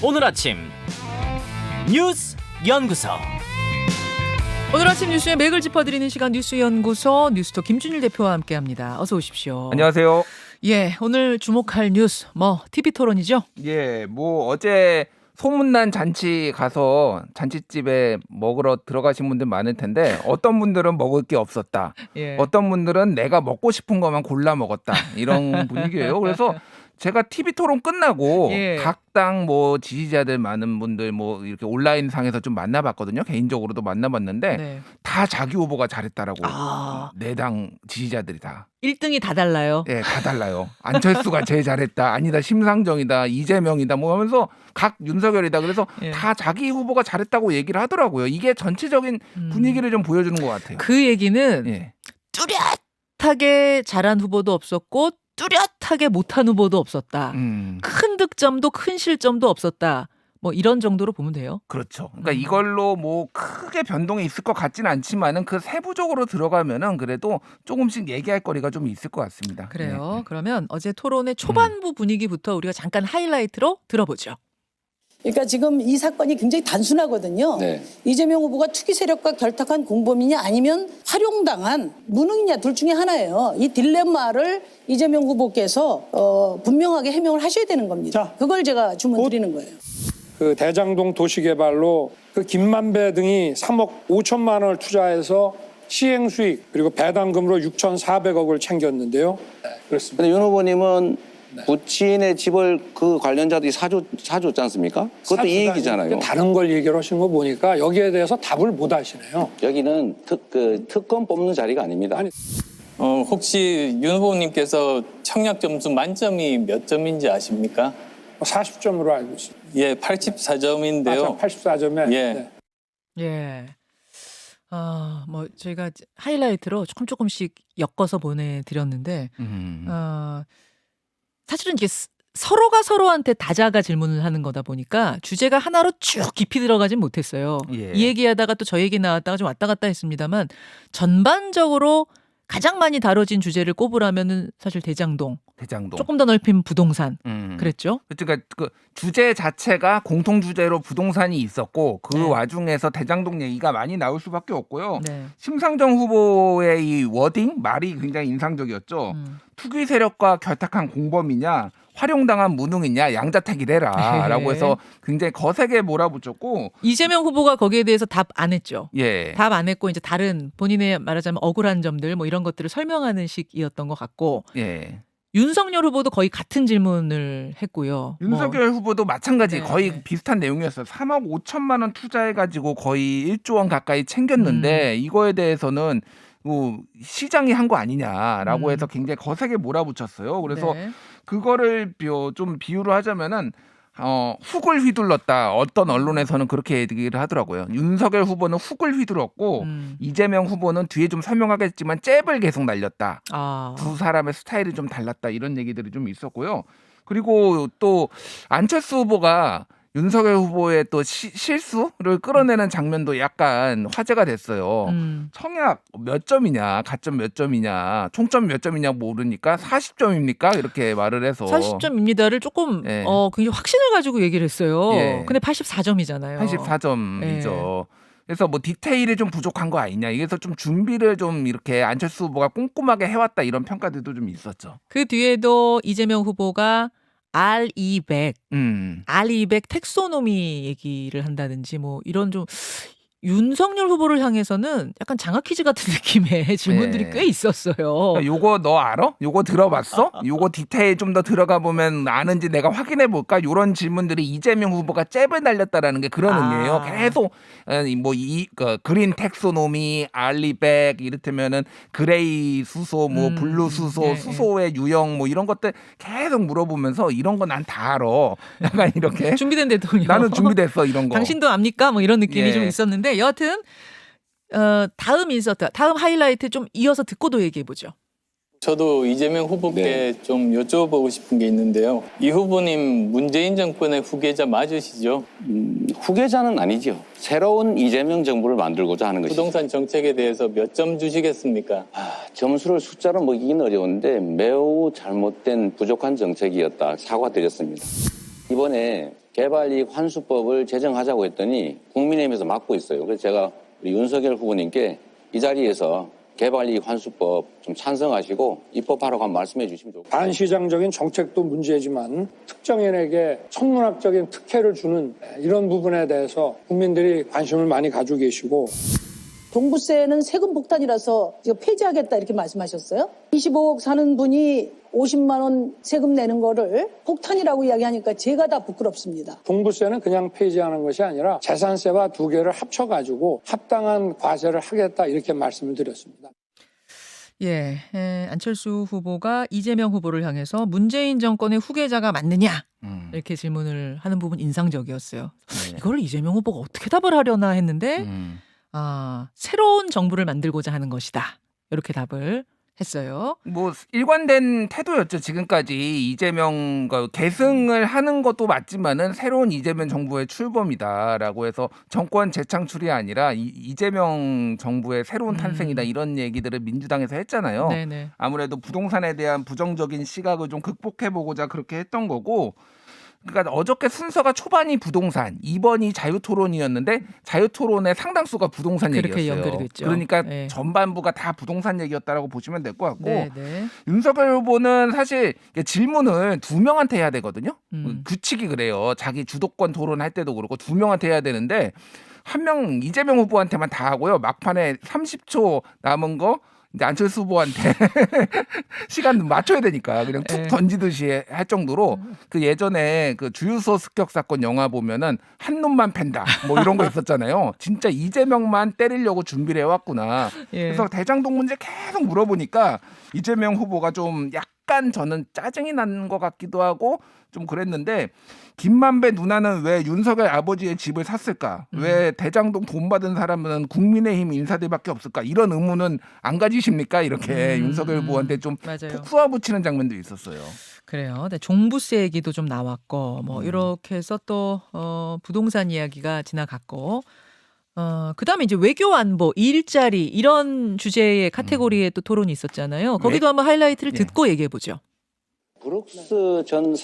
오늘 아침 뉴스 연구소. 오늘 아침 뉴스의 맥을 짚어드리는 시간 뉴스연구소 뉴스톱 김준일 대표와 함께합니다. 어서 오십시오. 안녕하세요. 예, 오늘 주목할 뉴스 TV 토론이죠? 예, 어제 소문난 잔치 가서 잔치집에 먹으러 들어가신 분들 많을 텐데 어떤 분들은 먹을 게 없었다. 예. 어떤 분들은 내가 먹고 싶은 것만 골라 먹었다. 이런 분위기예요. 그래서 제가 TV 토론 끝나고 예. 각 당 지지자들 많은 분들 이렇게 온라인 상에서 좀 만나봤거든요. 개인적으로도 만나봤는데 네. 다 자기 후보가 잘했다라고. 아. 네 당 지지자들이 다. 1등이 다 달라요. 예, 다 달라요. 안철수가 제일 잘했다. 아니다. 심상정이다. 이재명이다. 하면서 각 윤석열이다. 그래서 예. 다 자기 후보가 잘했다고 얘기를 하더라고요. 이게 전체적인 분위기를 좀 보여주는 것 같아요. 그 얘기는 예. 뚜렷하게 잘한 후보도 없었고 뚜렷하게 못한 후보도 없었다. 큰 득점도 큰 실점도 없었다. 이런 정도로 보면 돼요. 그렇죠. 그러니까 이걸로 크게 변동이 있을 것 같지는 않지만은 그 세부적으로 들어가면은 그래도 조금씩 얘기할 거리가 좀 있을 것 같습니다. 그래요. 네. 그러면 어제 토론의 초반부 분위기부터 우리가 잠깐 하이라이트로 들어보죠. 그러니까 지금 이 사건이 굉장히 단순하거든요. 네. 이재명 후보가 투기 세력과 결탁한 공범이냐 아니면 활용당한 무능이냐 둘 중에 하나예요. 이 딜레마를 이재명 후보께서 분명하게 해명을 하셔야 되는 겁니다. 자, 그걸 제가 주문 드리는 거예요. 그 대장동 도시개발로 그 김만배 등이 3억 5천만 원을 투자해서 시행 수익 그리고 배당금으로 6,400억을 챙겼는데요. 그렇습니다. 근데 윤 후보님은 부친의 집을 그 관련자들이 사줬지 않습니까? 그것도 이익이잖아요. 다른 걸 얘기를 하시는 거 보니까 여기에 대해서 답을 못 하시네요. 여기는 특검 뽑는 자리가 아닙니다. 아니, 혹시 윤 후보님께서 청약 점수 만점이 몇 점인지 아십니까? 40점으로 알고 있습니다. 예, 84점인데요. 84점에. 예. 예. 저희가 하이라이트로 조금씩 엮어서 보내드렸는데, 사실은 이게 서로가 서로한테 다자가 질문을 하는 거다 보니까 주제가 하나로 쭉 깊이 들어가진 못했어요. 예. 이 얘기하다가 또 저 얘기 나왔다가 좀 왔다 갔다 했습니다만 전반적으로 가장 많이 다뤄진 주제를 꼽으라면은 사실 대장동. 조금 더 넓힌 부동산. 그랬죠? 그러니까 그 주제 자체가 공통 주제로 부동산이 있었고 그 네. 와중에서 대장동 얘기가 많이 나올 수밖에 없고요. 네. 심상정 후보의 이 워딩 말이 굉장히 인상적이었죠. 투기 세력과 결탁한 공범이냐 활용당한 무능이냐 양자택일해라라고 해서 굉장히 거세게 몰아붙였고 이재명 후보가 거기에 대해서 답 안 했죠. 예. 답 안 했고 이제 다른 본인의 말하자면 억울한 점들 이런 것들을 설명하는 식이었던 것 같고 예. 윤석열 후보도 거의 같은 질문을 했고요. 윤석열 후보도 마찬가지 네, 거의 네. 비슷한 내용이었어요. 3억 5천만 원 투자해가지고 거의 1조 원 가까이 챙겼는데 이거에 대해서는 시장이 한 거 아니냐라고 해서 굉장히 거세게 몰아붙였어요. 그래서 네. 그거를 좀 비유를 하자면은 훅을 휘둘렀다. 어떤 언론에서는 그렇게 얘기를 하더라고요. 윤석열 후보는 훅을 휘둘렀고 이재명 후보는 뒤에 좀 설명하겠지만 잽을 계속 날렸다. 두 사람의 스타일이 좀 달랐다. 이런 얘기들이 좀 있었고요. 그리고 또 안철수 후보가 윤석열 후보의 또 실수를 끌어내는 장면도 약간 화제가 됐어요. 청약 몇 점이냐, 가점 몇 점이냐, 총점 몇 점이냐 모르니까 40점입니까? 이렇게 말을 해서 40점입니다를 조금 예. 굉장히 확신을 가지고 얘기를 했어요. 예. 근데 84점이잖아요. 84점이죠. 그래서 디테일이 좀 부족한 거 아니냐. 이게서 좀 준비를 좀 이렇게 안철수 후보가 꼼꼼하게 해왔다 이런 평가들도 좀 있었죠. 그 뒤에도 이재명 후보가 R200, R200 텍소노미 얘기를 한다든지 이런 좀 윤석열 후보를 향해서는 약간 장학 퀴즈 같은 느낌의 질문들이 네. 꽤 있었어요. 요거 너 알아? 요거 들어봤어? 요거 디테일 좀 더 들어가 보면 아는지 내가 확인해 볼까? 요런 질문들이 이재명 후보가 잽을 날렸다라는 게 그런 의미예요. 계속 그린 텍소노미, 알리백 이를테면은 그레이 수소, 블루 수소, 예, 수소의 유형 이런 것들 계속 물어보면서 이런 거 난 다 알아. 약간 이렇게 준비된 대통령. 나는 준비됐어 이런 거. 당신도 압니까? 이런 느낌이 예. 좀 있었는데 여하튼 다음 인서트, 다음 하이라이트 좀 이어서 듣고도 얘기해 보죠. 저도 이재명 후보께 좀 여쭤보고 싶은 게 있는데요. 이 후보님 문재인 정권의 후계자 맞으시죠? 후계자는 아니죠. 새로운 이재명 정부를 만들고자 하는 것이죠. 부동산 정책에 대해서 몇 점 주시겠습니까? 점수를 숫자로 먹이긴 어려운데 매우 잘못된 부족한 정책이었다. 사과드렸습니다. 이번에 개발이익 환수법을 제정하자고 했더니 국민의힘에서 막고 있어요. 그래서 제가 우리 윤석열 후보님께 이 자리에서 개발이익 환수법 좀 찬성하시고 입법하라고 한번 말씀해 주시면 좋겠습니다. 반시장적인 정책도 문제지만 특정인에게 천문학적인 특혜를 주는 이런 부분에 대해서 국민들이 관심을 많이 가지고 계시고 종부세는 세금 폭탄이라서 이거 폐지하겠다 이렇게 말씀하셨어요? 25억 사는 분이 50만 원 세금 내는 거를 폭탄이라고 이야기하니까 제가 다 부끄럽습니다. 종부세는 그냥 폐지하는 것이 아니라 재산세와 두 개를 합쳐가지고 합당한 과세를 하겠다 이렇게 말씀을 드렸습니다. 예, 안철수 후보가 이재명 후보를 향해서 문재인 정권의 후계자가 맞느냐 이렇게 질문을 하는 부분 인상적이었어요. 네. 이거를 이재명 후보가 어떻게 답을 하려나 했는데 새로운 정부를 만들고자 하는 것이다. 이렇게 답을 했어요. 뭐 일관된 태도였죠. 지금까지 이재명과 계승을 하는 것도 맞지만은 새로운 이재명 정부의 출범이다라고 해서 정권 재창출이 아니라 이재명 정부의 새로운 탄생이다 이런 얘기들을 민주당에서 했잖아요. 네네. 아무래도 부동산에 대한 부정적인 시각을 좀 극복해보고자 그렇게 했던 거고. 그러니까 어저께 순서가 초반이 부동산, 2번이 자유토론이었는데 자유토론의 상당수가 부동산 그렇게 얘기였어요. 연결이 됐죠. 그러니까 네. 전반부가 다 부동산 얘기였다라고 보시면 될 것 같고 네네. 윤석열 후보는 사실 질문을 2명한테 해야 되거든요. 음. 규칙이 그래요. 자기 주도권 토론할 때도 그렇고 2명한테 해야 되는데 한 명 이재명 후보한테만 다 하고요. 막판에 30초 남은 거 이제 안철수 후보한테 시간 맞춰야 되니까 그냥 툭 네. 던지듯이 할 정도로 그 예전에 그 주유소 습격 사건 영화 보면은 한 놈만 팬다 뭐 이런 거 있었잖아요. 진짜 이재명만 때리려고 준비를 해왔구나. 예. 그래서 대장동 문제 계속 물어보니까 이재명 후보가 좀 약간 저는 짜증이 나는 것 같기도 하고 좀 그랬는데 김만배 누나는 왜 윤석열 아버지의 집을 샀을까? 왜 대장동 돈 받은 사람은 국민의힘 인사들밖에 없을까? 이런 의문은 안 가지십니까? 이렇게 윤석열 후보한테 좀 맞아요. 폭 쏘아붙이는 장면도 있었어요. 그래요. 네, 종부세 얘기도 좀 나왔고 뭐 이렇게 해서 또 부동산 이야기가 지나갔고 그다음에 이제 외교 안보, 일자리 이런 주제의 카테고리에 또 토론이 있었잖아요. 거기도 한번 하이라이트를 예. 듣고 얘기해 보죠. 브룩스 전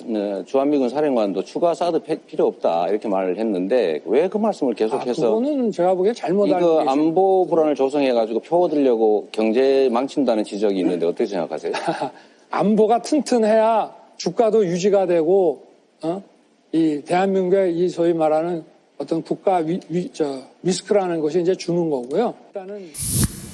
주한미군 사령관도 추가 사드 필요 없다 이렇게 말을 했는데 왜 그 말씀을 계속해서 그거는 제가 보기에 잘못 알고 이거 계시죠. 안보 불안을 조성해가지고 표 얻으려고 경제 망친다는 지적이 있는데 어떻게 생각하세요? 안보가 튼튼해야 주가도 유지가 되고 이 대한민국의 이 소위 말하는 어떤 국가 리스크라는 것이 이제 주는 거고요. 일단은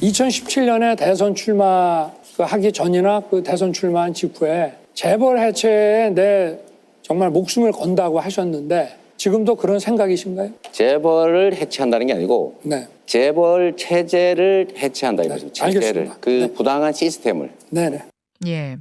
2017년에 대선 출마하기 전이나 그 대선 출마한 직후에 재벌 해체에 내 정말 목숨을 건다고 하셨는데 지금도 그런 생각이신가요? 재벌을 해체한다는 게 아니고 네. 재벌 체제를 해체한다 이거죠. 체제를 알겠습니다. 그 네. 부당한 시스템을. 네네. 예.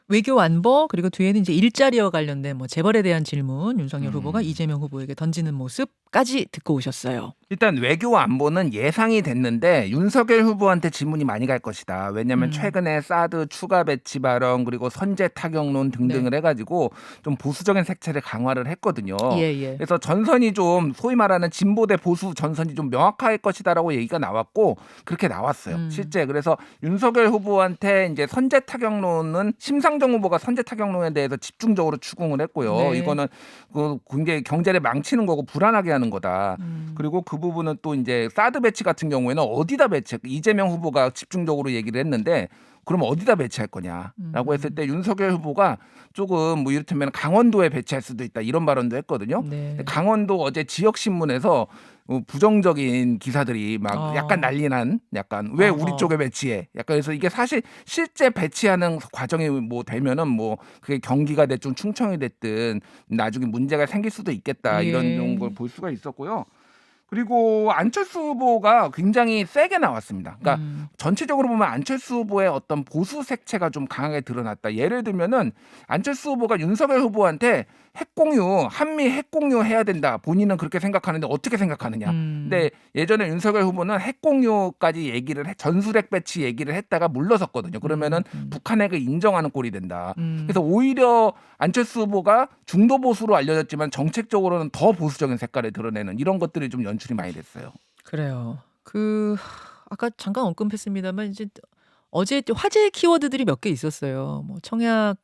외교 안보 그리고 뒤에는 이제 일자리와 관련된 뭐 재벌에 대한 질문 윤석열 후보가 이재명 후보에게 던지는 모습까지 듣고 오셨어요. 일단 외교 안보는 예상이 됐는데 윤석열 후보한테 질문이 많이 갈 것이다. 왜냐하면 최근에 사드 추가 배치 발언 그리고 선제 타격론 등등을 해가지고 좀 보수적인 색채를 강화를 했거든요. 예. 그래서 전선이 좀 소위 말하는 진보 대 보수 전선이 좀 명확할 것이다라고 얘기가 나왔고 그렇게 나왔어요. 실제 그래서 윤석열 후보한테 이제 선제 타격론은 심상정 후보가 선제 타격론에 대해서 집중적으로 추궁을 했고요. 네. 이거는 그 굉장히 경제를 망치는 거고 불안하게 하는 거다. 그리고 그 부분은 또 이제 사드 배치 같은 경우에는 어디다 배치? 이재명 후보가 집중적으로 얘기를 했는데 그럼 어디다 배치할 거냐라고 했을 때 윤석열 후보가 조금 뭐 이를테면 강원도에 배치할 수도 있다 이런 발언도 했거든요. 네. 강원도 어제 지역 신문에서 부정적인 기사들이 막 약간 난리 난 약간 왜 우리 쪽에 배치해? 약간 그래서 이게 사실 실제 배치하는 과정이 뭐 되면은 뭐 그게 경기가 됐든 충청이 됐든 나중에 문제가 생길 수도 있겠다 이런 걸 볼 수가 있었고요. 그리고 안철수 후보가 굉장히 세게 나왔습니다. 그러니까 전체적으로 보면 안철수 후보의 어떤 보수 색채가 좀 강하게 드러났다. 예를 들면은 안철수 후보가 윤석열 후보한테 핵공유, 한미 핵공유 해야 된다. 본인은 그렇게 생각하는데 어떻게 생각하느냐. 근데 예전에 윤석열 후보는 핵공유까지 얘기를 전술핵 배치 얘기를 했다가 물러섰거든요. 그러면은 북한 핵을 인정하는 꼴이 된다. 그래서 오히려 안철수 후보가 중도 보수로 알려졌지만 정책적으로는 더 보수적인 색깔을 드러내는 이런 것들이 좀 연출이 많이 됐어요. 그래요. 아까 잠깐 언급했습니다만 이제 어제 화제 키워드들이 몇 개 있었어요. 뭐 청약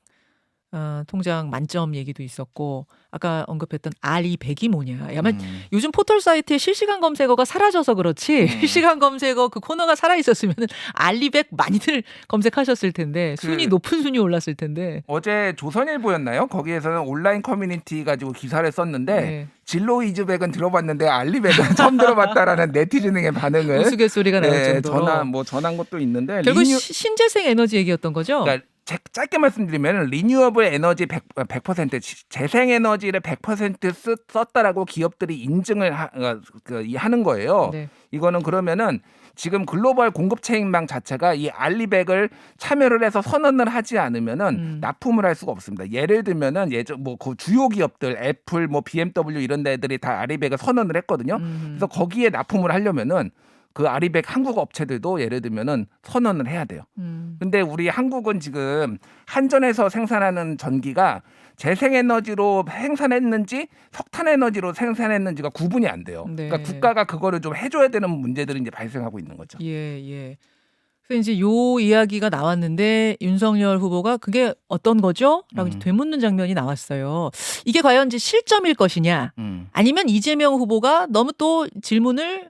통장 만점 얘기도 있었고 아까 언급했던 R200이 뭐냐. 아마 요즘 포털 사이트에 실시간 검색어가 사라져서 그렇지 실시간 검색어 그 코너가 살아 있었으면 R200 많이들 검색하셨을 텐데 순위 높은 순위 올랐을 텐데. 어제 조선일보였나요? 거기에서는 온라인 커뮤니티 가지고 기사를 썼는데 네. 진로 이즈백은 들어봤는데 알리백은 처음 들어봤다라는 네티즌의 반응을 우스갯소리가 나올 네, 정도로. 전한 것도 있는데 결국 신재생 에너지 얘기였던 거죠? 그러니까 짧게 말씀드리면 리뉴어블 에너지 100% 재생에너지를 100% 썼다라고 기업들이 인증을 하는 거예요. 네. 이거는 그러면은 지금 글로벌 공급 체인망 자체가 이 알리백을 참여를 해서 선언을 하지 않으면은 납품을 할 수가 없습니다. 예를 들면은 그 주요 기업들 애플, 뭐 BMW 이런 데들이 다 알리백을 선언을 했거든요. 그래서 거기에 납품을 하려면은 그 아리백 한국 업체들도 예를 들면은 선언을 해야 돼요. 근데 우리 한국은 지금 한전에서 생산하는 전기가 재생에너지로 생산했는지 석탄에너지로 생산했는지가 구분이 안 돼요. 네. 그러니까 국가가 그거를 좀 해줘야 되는 문제들이 이제 발생하고 있는 거죠. 예. 그래서 이제 요 이야기가 나왔는데 윤석열 후보가 그게 어떤 거죠? 라고 이제 되묻는 장면이 나왔어요. 이게 과연 이제 실점일 것이냐? 아니면 이재명 후보가 너무 또 질문을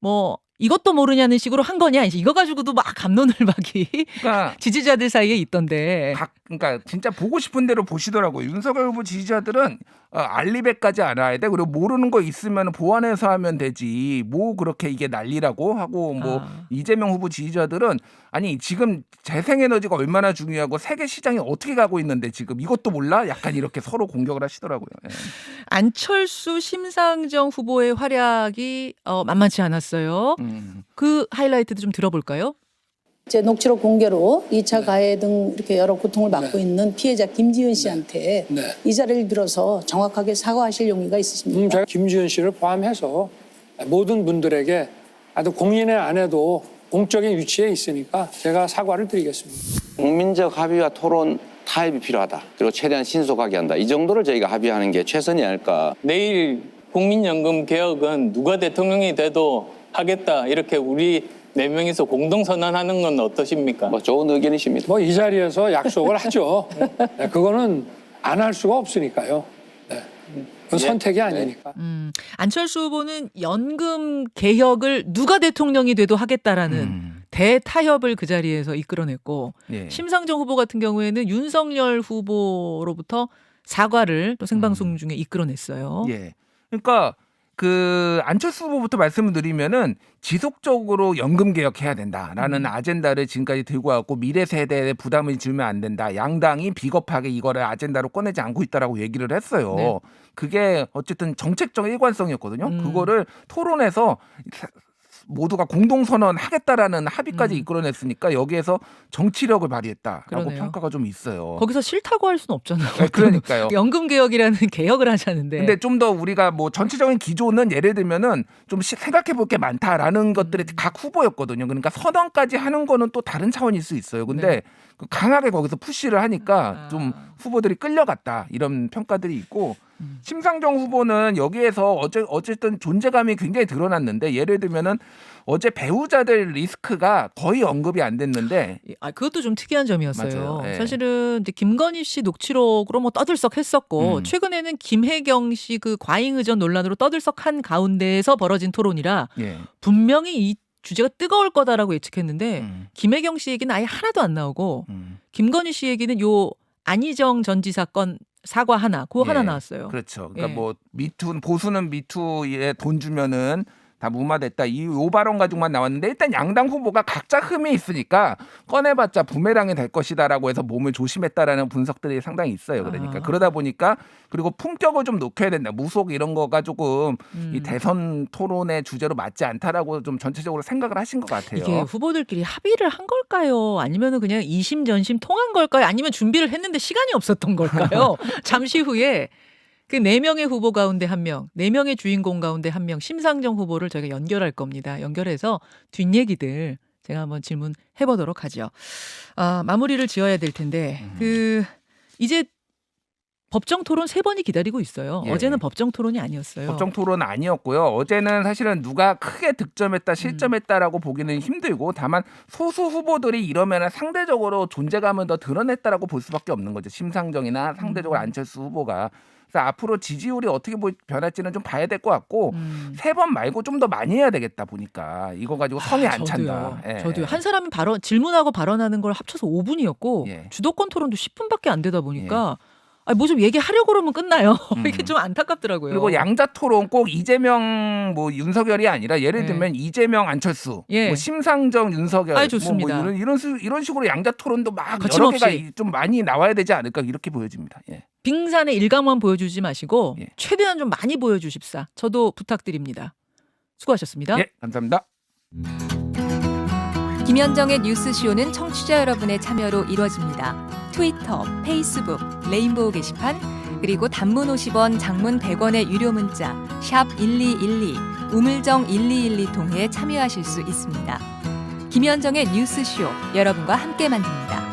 뭐 이것도 모르냐는 식으로 한 거냐? 이제 이거 가지고도 막 갑론을박이 그러니까 지지자들 사이에 있던데. 그러니까 진짜 보고 싶은 대로 보시더라고요. 윤석열 후보 지지자들은 알리백까지 알아야 돼. 그리고 모르는 거 있으면 보완해서 하면 되지. 뭐 그렇게 이게 난리라고 하고 뭐 이재명 후보 지지자들은 아니 지금 재생에너지가 얼마나 중요하고 세계 시장이 어떻게 가고 있는데 지금 이것도 몰라? 약간 이렇게 서로 공격을 하시더라고요. 예. 안철수 심상정 후보의 활약이 만만치 않았어요. 그 하이라이트도 좀 들어볼까요? 제 녹취록 공개로 2차 가해 등 이렇게 여러 고통을 받고 있는 피해자 김지은 씨한테 이 자리를 빌어서 정확하게 사과하실 용의가 있으십니까? 제가 김지은 씨를 포함해서 모든 분들에게 아주 공인의 안에도 공적인 위치에 있으니까 제가 사과를 드리겠습니다. 국민적 합의와 토론 타협이 필요하다. 그리고 최대한 신속하게 한다. 이 정도를 저희가 합의하는 게 최선이 아닐까. 내일 국민연금 개혁은 누가 대통령이 돼도 하겠다. 이렇게 우리 4명이서 공동 선언하는 건 어떠십니까? 뭐 좋은 의견이십니다. 뭐 이 자리에서 약속을 하죠. 네, 그거는 안 할 수가 없으니까요. 네. 그건 선택이 아니니까. 안철수 후보는 연금 개혁을 누가 대통령이 돼도 하겠다라는 대타협을 그 자리에서 이끌어냈고 예. 심상정 후보 같은 경우에는 윤석열 후보로부터 사과를 또 생방송 중에 이끌어냈어요. 예. 그러니까 그 안철수 후보부터 말씀을 드리면은 지속적으로 연금 개혁해야 된다라는 아젠다를 지금까지 들고 왔고 미래 세대에 부담을 주면 안 된다. 양당이 비겁하게 이거를 아젠다로 꺼내지 않고 있다라고 얘기를 했어요. 네. 그게 어쨌든 정책적 일관성이었거든요. 그거를 토론해서 모두가 공동선언 하겠다라는 합의까지 이끌어냈으니까 여기에서 정치력을 발휘했다라고 그러네요. 평가가 좀 있어요. 거기서 싫다고 할 수는 없잖아요. 네, 그러니까요. 연금 개혁이라는 개혁을 하자는데. 근데 좀 더 우리가 뭐 전체적인 기조는 예를 들면은 좀 생각해 볼 게 많다라는 것들이 각 후보였거든요. 그러니까 선언까지 하는 거는 또 다른 차원일 수 있어요. 근데 네. 강하게 거기서 푸시를 하니까 좀 후보들이 끌려갔다 이런 평가들이 있고 심상정 후보는 여기에서 어쨌든 존재감이 굉장히 드러났는데 예를 들면은 어제 배우자들 리스크가 거의 언급이 안 됐는데 그것도 좀 특이한 점이었어요. 맞아요. 예. 사실은 이제 김건희 씨 녹취록으로 뭐 떠들썩했었고 최근에는 김혜경 씨 그 과잉 의전 논란으로 떠들썩한 가운데에서 벌어진 토론이라 예. 분명히 이 주제가 뜨거울 거다라고 예측했는데 김혜경 씨 얘기는 아예 하나도 안 나오고 김건희 씨 얘기는 요 안희정 전 지사 건 사과 하나, 그거 하나 나왔어요. 그렇죠. 그러니까 예. 뭐 미투 보수는 미투에 돈 주면은 다 무마됐다. 요 발언 가지고만 나왔는데 일단 양당 후보가 각자 흠이 있으니까 꺼내봤자 부메랑이 될 것이다라고 해서 몸을 조심했다라는 분석들이 상당히 있어요. 그러니까 그러다 보니까 그리고 품격을 좀 높여야 된다. 무속 이런 거가 조금 이 대선 토론의 주제로 맞지 않다라고 좀 전체적으로 생각을 하신 것 같아요. 이게 후보들끼리 합의를 한 걸까요? 아니면은 그냥 이심전심 통한 걸까요? 아니면 준비를 했는데 시간이 없었던 걸까요? 잠시 후에 그 4명의 후보 가운데 1명, 4명의 주인공 가운데 1명, 심상정 후보를 저희가 연결할 겁니다. 연결해서 뒷얘기들 제가 한번 질문해 보도록 하죠. 마무리를 지어야 될 텐데 이제 법정 토론 3번이 기다리고 있어요. 예. 어제는 법정 토론이 아니었어요. 법정 토론 아니었고요. 어제는 사실은 누가 크게 득점했다, 실점했다라고 보기는 힘들고 다만 소수 후보들이 이러면 상대적으로 존재감을 더 드러냈다라고 볼 수밖에 없는 거죠. 심상정이나 상대적으로 안철수 후보가. 그래서 앞으로 지지율이 어떻게 변할지는 좀 봐야 될 것 같고 3번 말고 좀 더 많이 해야 되겠다 보니까 이거 가지고 성이 안 찬다. 예. 저도요. 한 사람이 질문하고 발언하는 걸 합쳐서 5분이었고 예. 주도권 토론도 10분밖에 안 되다 보니까 뭐 좀 얘기하려고 그러면 끝나요. 이게 좀 안타깝더라고요. 그리고 양자 토론 꼭 이재명 뭐 윤석열이 아니라 예를 네. 들면 이재명 안철수, 예. 뭐 심상정 윤석열, 아이, 좋습니다. 뭐 이런 식으로 양자 토론도 막 여러 거침없이. 개가 좀 많이 나와야 되지 않을까 이렇게 보여집니다. 예. 빙산의 일각만 보여주지 마시고 예. 최대한 좀 많이 보여주십사. 저도 부탁드립니다. 수고하셨습니다. 예, 감사합니다. 김현정의 뉴스쇼는 청취자 여러분의 참여로 이루어집니다. 트위터, 페이스북, 레인보우 게시판, 그리고 단문 50원, 장문 100원의 유료 문자 샵 1212, 우물정 1212 통해 참여하실 수 있습니다. 김현정의 뉴스쇼, 여러분과 함께 만듭니다.